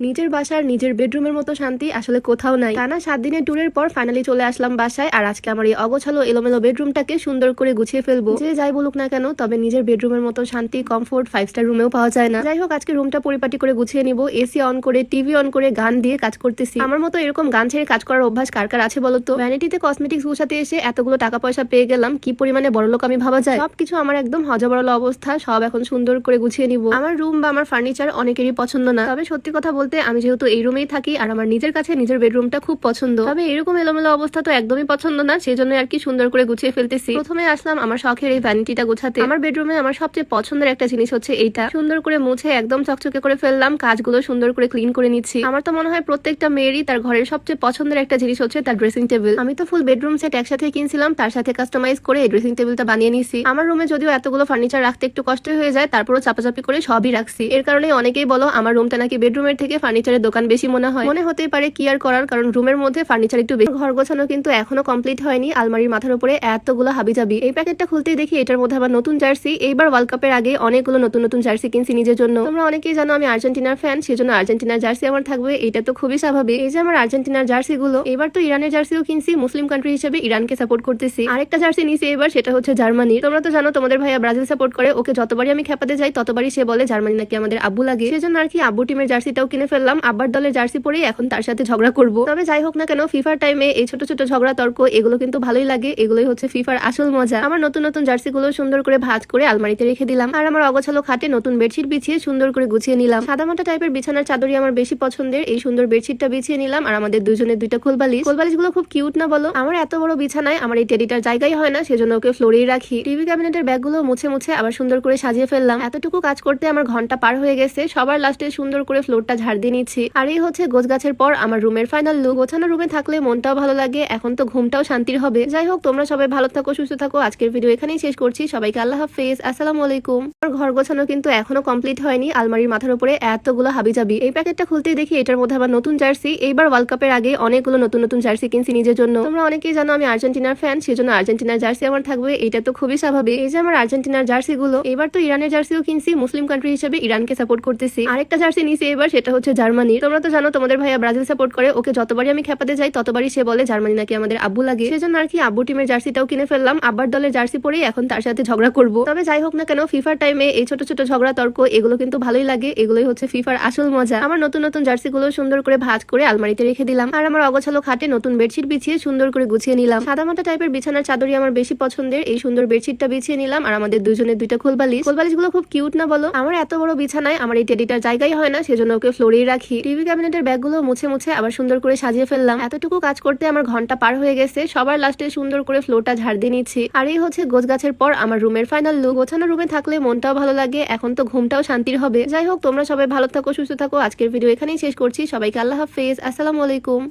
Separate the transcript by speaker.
Speaker 1: নিজের বাসার নিজের বেডরুমের মতো শান্তি আসলে কোথাও নাই। টানা 7 দিনের ট্যুরের পর ফাইনালি চলে আসলাম বাসায়। আর আজকে আমার এই অগোছালো এলোমেলো বেডরুমটাকে সুন্দর করে গুছিয়ে ফেলবো। যে যাই বলুক না কেন, তবে নিজের বেডরুমের মতো শান্তি, কমফোর্ট 5 স্টার রুমেও পাওয়া যায় না। যাই হোক, আজকে রুমটা পরিপাটি করে গুছিয়ে নিব। এসি অন করে, টিভি অন করে গান দিয়ে কাজ করতেছি। আমার মতো এরকম গান ছেড়ে কাজ করার অভ্যাস কার কার আছে বলতো? ভ্যানিটিতে কসমেটিক্স গুছাতে এসে এতগুলো টাকা পয়সা পেয়ে গেলাম, কি পরিমাণে বড়লোক আমি ভাবা যায়। সবকিছু আমার একদম হজবরল অবস্থা, সব এখন সুন্দর করে গুছিয়ে নিব। আমার রুম বা আমার ফার্নিচার অনেকেরই পছন্দ না, তবে সত্যি কথা বলতে আমি যেহেতু এই রুমেই থাকি আর আমার নিজের কাছে নিজের বেডরুমটা খুব পছন্দ। তবে এরকম এলোমেলো অবস্থা তো একদমই পছন্দ না, সেই জন্য আর কি সুন্দর করে গুছিয়ে ফেলতেছি। প্রথমে আসলাম আমার শখের এই ভ্যানিটিটা গোছাতে। আমার বেডরুমে আমার সবচেয়ে পছন্দের একটা জিনিস হচ্ছে এইটা। সুন্দর করে মুছে একদম চকচকে করে ফেললাম, কাজগুলো সুন্দর করে ক্লিন করে নিচ্ছি। আমার তো মনে হয় প্রত্যেকটা মেয়েরই তার ঘরের সবচেয়ে পছন্দের একটা জিনিস হচ্ছে তার ড্রেসিং টেবিল। আমি তো ফুল বেডরুম সেট একসাথে কিনছিলাম, তার সাথে কাস্টমাইজ করে এই ড্রেসিং টেবিলটা বানিয়ে নিছি। আমার রুমে যদিও এতগুলো ফার্নিচার রাখতে একটু কষ্ট হয়ে যায়, তারপরও চাপাচাপি করে সবই রাখছি। এর কারণে অনেকেই বলো আমার রুমটা নাকি বেডরুমের থেকে ফার্নিচারের দোকান বেশি মনে হয়। মনে হতেই পারে, কি আর করার, কারণ রুমের মধ্যে ফার্নিচার একটু বেশি। ঘর গোছানো কিন্তু এখনো কমপ্লিট হয়নি। আলমারির মাথার উপরে এতগুলো হাবিজাবি। এই প্যাকেটটা খুলতেই দেখি এটার মধ্যে আবার নতুন জার্সি। এইবার ওয়ার্ল্ড কাপের আগে অনেকগুলো নতুন নতুন জার্সি কিনছি নিজের জন্য। তোমরা অনেকেই জানো আমি আর্জেন্টিনার ফ্যান, সেজন্য আর্জেন্টিনার জার্সি আমার থাকবে, এটা তো খুবই স্বাভাবিক। এই যে আমার আর্জেন্টিনার জার্সি গুলো, এবার তো ইরানের জার্সিও কিনছি। মুসলিম কান্ট্রি হিসেবে ইরানকে সাপোর্ট করতেছি। আরেকটা জার্সি নিছি এবার, সেটা হচ্ছে জার্মানির। তোমরা তো জানো তোমাদের ভাইয়া ব্রাজিল সাপোর্ট করে, ওকে যতবারই আমি খেপাতে যাই ততবারই সে বলে জার্মানি নাকি আমাদের আব্বু লাগে। সেজন্য আর কি আব্বু টিমের জার্সিটাও কিনে ফেললাম। আব্বার দলের জার্সি পরেই এখন তার সাথে ঝগড়া করবো। তবে যাই হোক না কেন, ফিফার টাইমে এই ছোট ছোট ঝগড়া তর্ক এগুলো কিন্তু ভালোই লাগে। এগুলোই হচ্ছে ফিফার আসল মজা। আমার নতুন নতুন জার্সি গুলো সুন্দর করে ভাঁজ করে আলমারিতে রেখে দিলাম। আর আমার অগোছালো খাটে নতুন বেডশিট বিছিয়ে সুন্দর করে গুছিয়ে নিলাম। সাদামাটা টাইপের বিছানার চাদরই আমার বেশি পছন্দের। এই সুন্দর বেডশিটটা বিছিয়ে নিলাম। আর আমাদের দুজনের দুইটা কোলবালিশ গুলো খুব কিউট না বলো? আমার এত বড় বিছানায় আমার এই টেডিটার জায়গাই হয় না, সেজন্য ওকে ফ্লোরেই রাখি। টিভি ক্যাবিনেটের ব্যাগগুলো মুছে মুছে আবার সুন্দর করে সাজিয়ে ফেললাম। এতটুকু কাজ করতে আমার ঘন্টা পার হয়ে গেছে। সবার লাস্টে সুন্দর করে ফ্লোরটা ঝাড় দিয়ে নিচ্ছি। আর এই হচ্ছে গোছগাছের পর আমার রুমের ফাইনাল লুক। গোছানো রুমে থাকলে মনটাও ভালো লাগে, এখন তো ঘুমটাও শান্তির হবে। যাই হোক, তোমরা সবাই ভালো থাকো, সুস্থ থাকো। আজকের ভিডিও এখানেই শেষ করছি। সবাইকে আল্লাহ হাফেজ, আসসালামু আলাইকুম। আমার ঘর গোছানো কিন্তু এখনো কমপ্লিট হয়নি। আলমারির মাথার উপরে এতগুলো হাবিজাবি। এই প্যাকেটটা খুলতেই দেখি এটার মধ্যে আবার নতুন জার্সি। এইবার ওয়ার্ল্ড কাপের আগে অনেকগুলো নতুন নতুন জার্সি কিনছি নিজের জন্য। তোমরা অনেকেই জানো আমি আর্জেন্টিনার ফ্যান, সেজন্য আর্জেন্টিনার জার্সি আমার থাকবে, এটা তো খুবই স্বাভাবিক। এই যে আমার আর্জেন্টিনার জার্সি গুলো, এবার তো ইরানের জার্সিও কিনছি। মুসলিম কান্ট্রি হিসেবে ইরানকে সাপোর্ট করতেছি। আরেকটা জার্সি নিছি এবার, সেটা হচ্ছে জার্মানির। তোমরা তো জানো তোমাদের ভাইয়া ব্রাজিল সাপোর্ট করে, ওকে যতবারই আমি খেপাতে যাই ততবারই সে বলে জার্মানি নাকি আমাদের আব্বু লাগে। সেজন্য আর কি আব্বু টিমের জার্সিটাও কিনে ফেললাম। আব্বার দলের জার্সি পরেই এখন তার সাথে ঝগড়া করবো। তবে যাই হোক না কেন, ফিফার টাইমে এই ছোট ছোট ঝগড়া তর্ক এগুলো কিন্তু ভালোই লাগে। এগুলোই হচ্ছে ফিফার আসল মজা। আমার নতুন নতুন জার্সি গুলো সুন্দর করে ভাঁজ করে আলমারিতে রেখে দিলাম। আর আমার অগোছালো খাটে নতুন বেডশিট বিছিয়ে সুন্দর করে গুছিয়ে নিলাম। সাদামাটা টাইপের বিছানার চাদরই আমার বেশি পছন্দের। এই সুন্দর বেডশিটটা বিছিয়ে নিলাম। আর আমাদের দুজনের দুইটা কোলবালিশ গুলো খুব কিউট না বলো? আমার এত বড় বিছানায় আমার এই টেডিটার জায়গাই হয় না, সেজন্য ওকে ফ্লোরেই রাখি। টিভি ক্যাবিনেটের ব্যাগগুলো মুছে মুছে আবার সুন্দর করে সাজিয়ে ফেললাম। এতটুকু কাজ করতে আমার ঘন্টা পার হয়ে গেছে। সবার লাস্টে সুন্দর করে ফ্লোরটা ঝাড় দিয়ে নিচ্ছি। আর এই হচ্ছে গোছগাছের পর আমার রুমের ফাইনাল লুক। গোছানো রুমে থাকলে মনটাও ভালো লাগে, এখন তো ঘুমটাও শান্তির হবে। যাই হোক, তোমরা সবাই ভালো থাকো, সুস্থ থাকো। আজকের ভিডিও এখানেই শেষ করছি। সবাইকে আল্লাহ হাফেজ, আসসালামু আলাইকুম।